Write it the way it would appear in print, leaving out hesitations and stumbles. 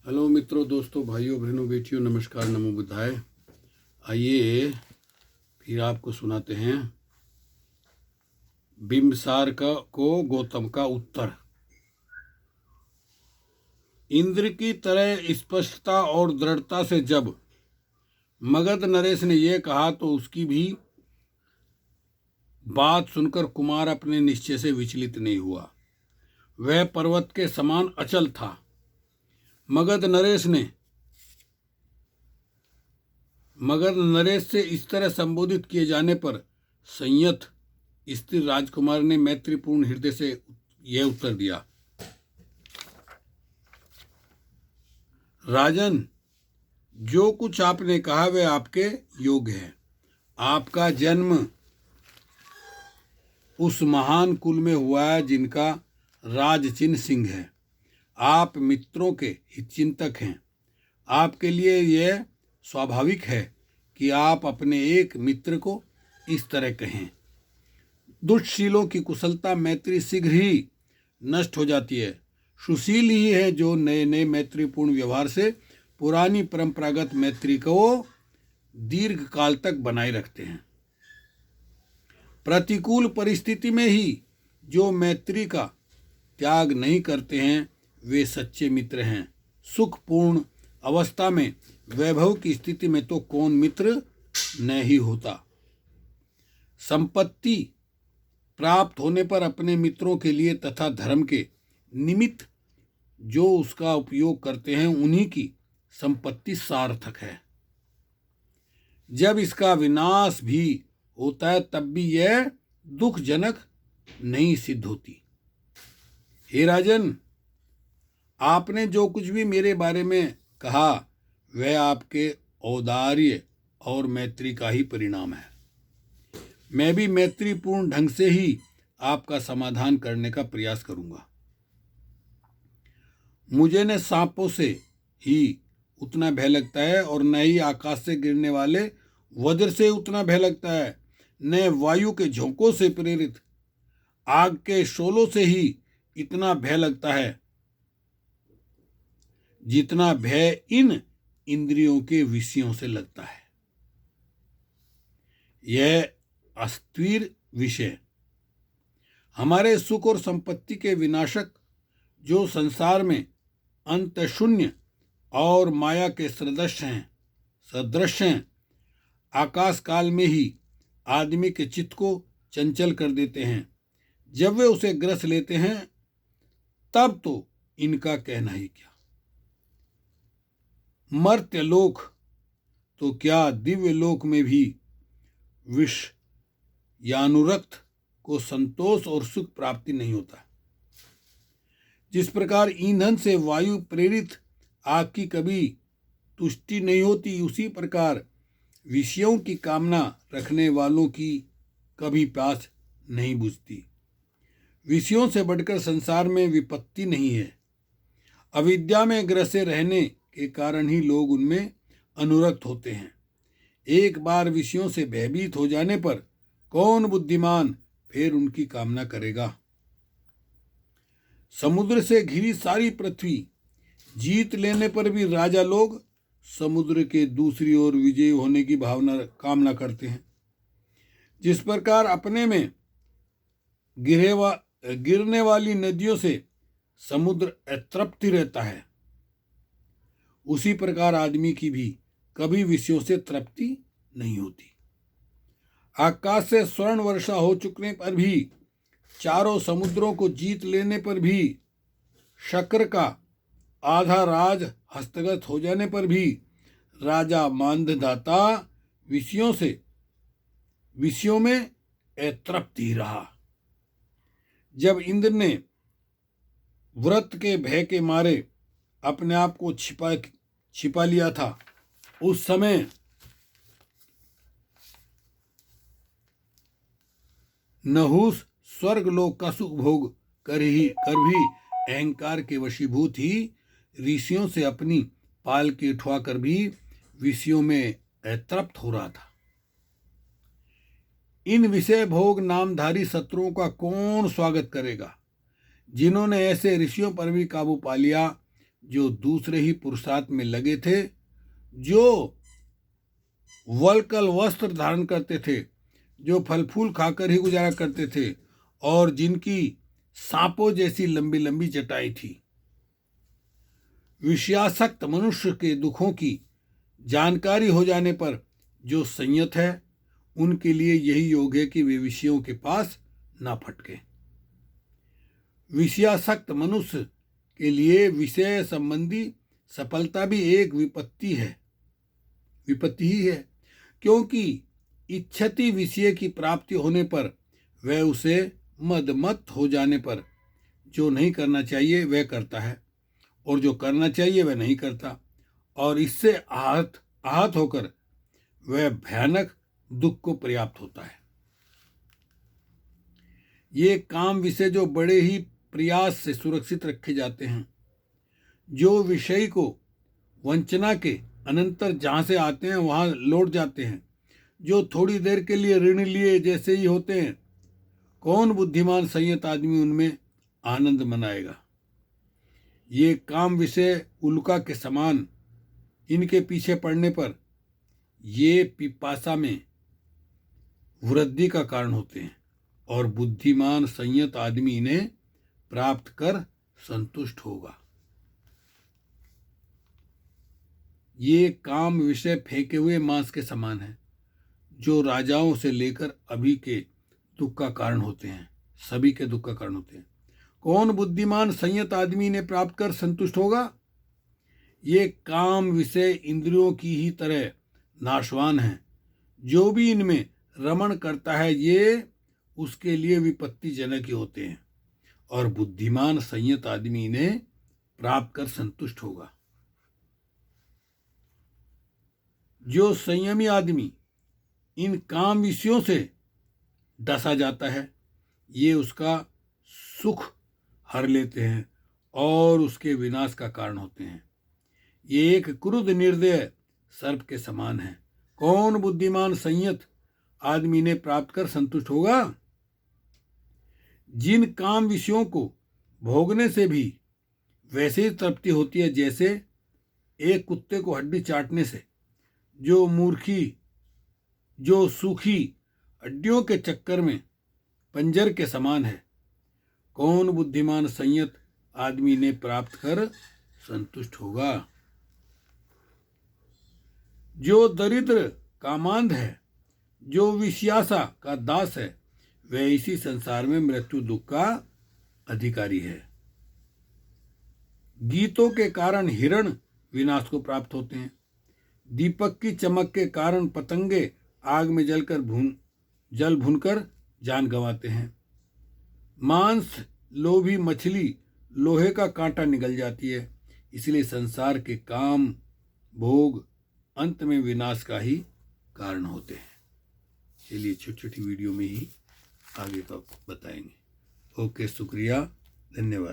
Hello मित्रों, दोस्तों, भाइयों, बहनों, बेटियों, नमस्कार, नमो बुद्धाय। आइए फिर आपको सुनाते हैं बिंबसार को गौतम का उत्तर। इंद्र की तरह स्पष्टता और दृढ़ता से जब मगध नरेश ने यह कहा तो उसकी भी बात सुनकर कुमार अपने निश्चय से विचलित नहीं हुआ। वह पर्वत के समान अचल था। मगध नरेश से इस तरह संबोधित किए जाने पर संयत स्थिर राजकुमार ने मैत्रीपूर्ण हृदय से यह उत्तर दिया। राजन, जो कुछ आपने कहा वह आपके योग्य है। आपका जन्म उस महान कुल में हुआ है जिनका राजचिन्ह सिंह है। आप मित्रों के हितचिंतक हैं। आपके लिए यह स्वाभाविक है कि आप अपने एक मित्र को इस तरह कहें। दुष्टशीलों की कुशलता मैत्री शीघ्र ही नष्ट हो जाती है। सुशील ही है जो नए नए मैत्रीपूर्ण व्यवहार से पुरानी परंपरागत मैत्री को दीर्घ काल तक बनाए रखते हैं। प्रतिकूल परिस्थिति में ही जो मैत्री का त्याग नहीं करते हैं वे सच्चे मित्र हैं। सुखपूर्ण अवस्था में वैभव की स्थिति में तो कौन मित्र नहीं होता। संपत्ति प्राप्त होने पर अपने मित्रों के लिए तथा धर्म के निमित्त जो उसका उपयोग करते हैं उन्हीं की संपत्ति सार्थक है। जब इसका विनाश भी होता है तब भी यह दुखजनक नहीं सिद्ध होती। हे राजन, आपने जो कुछ भी मेरे बारे में कहा वह आपके औदार्य और मैत्री का ही परिणाम है। मैं भी मैत्रीपूर्ण ढंग से ही आपका समाधान करने का प्रयास करूंगा। मुझे न सांपों से ही उतना भय लगता है और न ही आकाश से गिरने वाले वज्र से उतना भय लगता है, न वायु के झोंकों से प्रेरित आग के शोलों से ही इतना भय लगता है जितना भय इन इंद्रियों के विषयों से लगता है। यह अस्थिर विषय हमारे सुख और संपत्ति के विनाशक जो संसार में अंत शून्य और माया के सदृश हैं, आकाश काल में ही आदमी के चित्त को चंचल कर देते हैं। जब वे उसे ग्रस लेते हैं तब तो इनका कहना ही क्या। मर्त्यलोक तो क्या दिव्य लोक में भी विष या अनुरक्त को संतोष और सुख प्राप्ति नहीं होता। जिस प्रकार ईंधन से वायु प्रेरित आग की कभी तुष्टि नहीं होती, उसी प्रकार विषयों की कामना रखने वालों की कभी प्यास नहीं बुझती। विषयों से बढ़कर संसार में विपत्ति नहीं है। अविद्या में ग्रसे रहने के कारण ही लोग उनमें अनुरक्त होते हैं। एक बार विषयों से भयभीत हो जाने पर कौन बुद्धिमान फिर उनकी कामना करेगा। समुद्र से घिरी सारी पृथ्वी जीत लेने पर भी राजा लोग समुद्र के दूसरी ओर विजयी होने की कामना करते हैं। जिस प्रकार अपने में गिरने वाली नदियों से समुद्र अतृप्ति रहता है, उसी प्रकार आदमी की भी कभी विषयों से तृप्ति नहीं होती। आकाश से स्वर्ण वर्षा हो चुकने पर भी, चारों समुद्रों को जीत लेने पर भी, शक्र का आधा राज हस्तगत हो जाने पर भी राजा मानधदाता विषयों में अतृप्त ही रहा। जब इंद्र ने व्रत के भय के मारे अपने आप को छिपा लिया था, उस समय नहुस स्वर्गलोक का सुख भोग कर भी अहंकार के वशीभूत ही ऋषियों से अपनी पाल की उठवा कर भी विषयों में अतृप्त हो रहा था। इन विषय भोग नामधारी शत्रुओं का कौन स्वागत करेगा, जिन्होंने ऐसे ऋषियों पर भी काबू पा लिया जो दूसरे ही पुरुषार्थ में लगे थे, जो वल्कल वस्त्र धारण करते थे, जो फल फूल खाकर ही गुजारा करते थे और जिनकी सांपों जैसी लंबी लंबी जटाई थी। विषयासक्त मनुष्य के दुखों की जानकारी हो जाने पर जो संयत है, उनके लिए यही योग है कि वे विषयों के पास ना फटके। विषयासक्त मनुष्य के लिए विषय संबंधी सफलता भी एक विपत्ति ही है, क्योंकि इच्छति विषय की प्राप्ति होने पर वह उसे मदमत्त हो जाने पर जो नहीं करना चाहिए वह करता है और जो करना चाहिए वह नहीं करता, और इससे आहत होकर वह भयानक दुख को पर्याप्त होता है। ये काम विषय जो बड़े ही प्रयास से सुरक्षित रखे जाते हैं, जो विषय को वंचना के अनंतर जहाँ से आते हैं वहाँ लौट जाते हैं, जो थोड़ी देर के लिए ऋण लिए जैसे ही होते हैं, कौन बुद्धिमान संयत आदमी उनमें आनंद मनाएगा। ये काम विषय उल्का के समान इनके पीछे पड़ने पर ये पिपासा में वृद्धि का कारण होते हैं और बुद्धिमान संयत आदमी इन्हें प्राप्त कर संतुष्ट होगा। ये काम विषय फेंके हुए मांस के समान है, जो राजाओं से लेकर अभी के दुख का कारण होते हैं, सभी के दुख का कारण होते हैं। कौन बुद्धिमान संयत आदमी इन्हें प्राप्त कर संतुष्ट होगा। ये काम विषय इंद्रियों की ही तरह नाशवान है, जो भी इनमें रमण करता है ये उसके लिए विपत्तिजनक ही होते हैं, और बुद्धिमान संयत आदमी इन्हें प्राप्त कर संतुष्ट होगा। जो संयमी आदमी इन काम विषयों से डसा जाता है, ये उसका सुख हर लेते हैं और उसके विनाश का कारण होते हैं। ये एक क्रुद्ध निर्दय सर्प के समान है। कौन बुद्धिमान संयत आदमी ने प्राप्त कर संतुष्ट होगा। जिन काम विषयों को भोगने से भी वैसे ही तृप्ति होती है जैसे एक कुत्ते को हड्डी चाटने से, जो सूखी हड्डियों के चक्कर में पंजर के समान है, कौन बुद्धिमान संयत आदमी ने प्राप्त कर संतुष्ट होगा। जो दरिद्र कामांध है, जो विषयासा का दास है, वह इसी संसार में मृत्यु दुख का अधिकारी है। गीतों के कारण हिरण विनाश को प्राप्त होते हैं। दीपक की चमक के कारण पतंगे आग में जल भूनकर जान गंवाते हैं। मांस लोभी मछली लोहे का कांटा निगल जाती है। इसलिए संसार के काम भोग अंत में विनाश का ही कारण होते हैं। चलिए छोटी छोटी वीडियो में ही आगे का बताएंगे। ओके, शुक्रिया, धन्यवाद।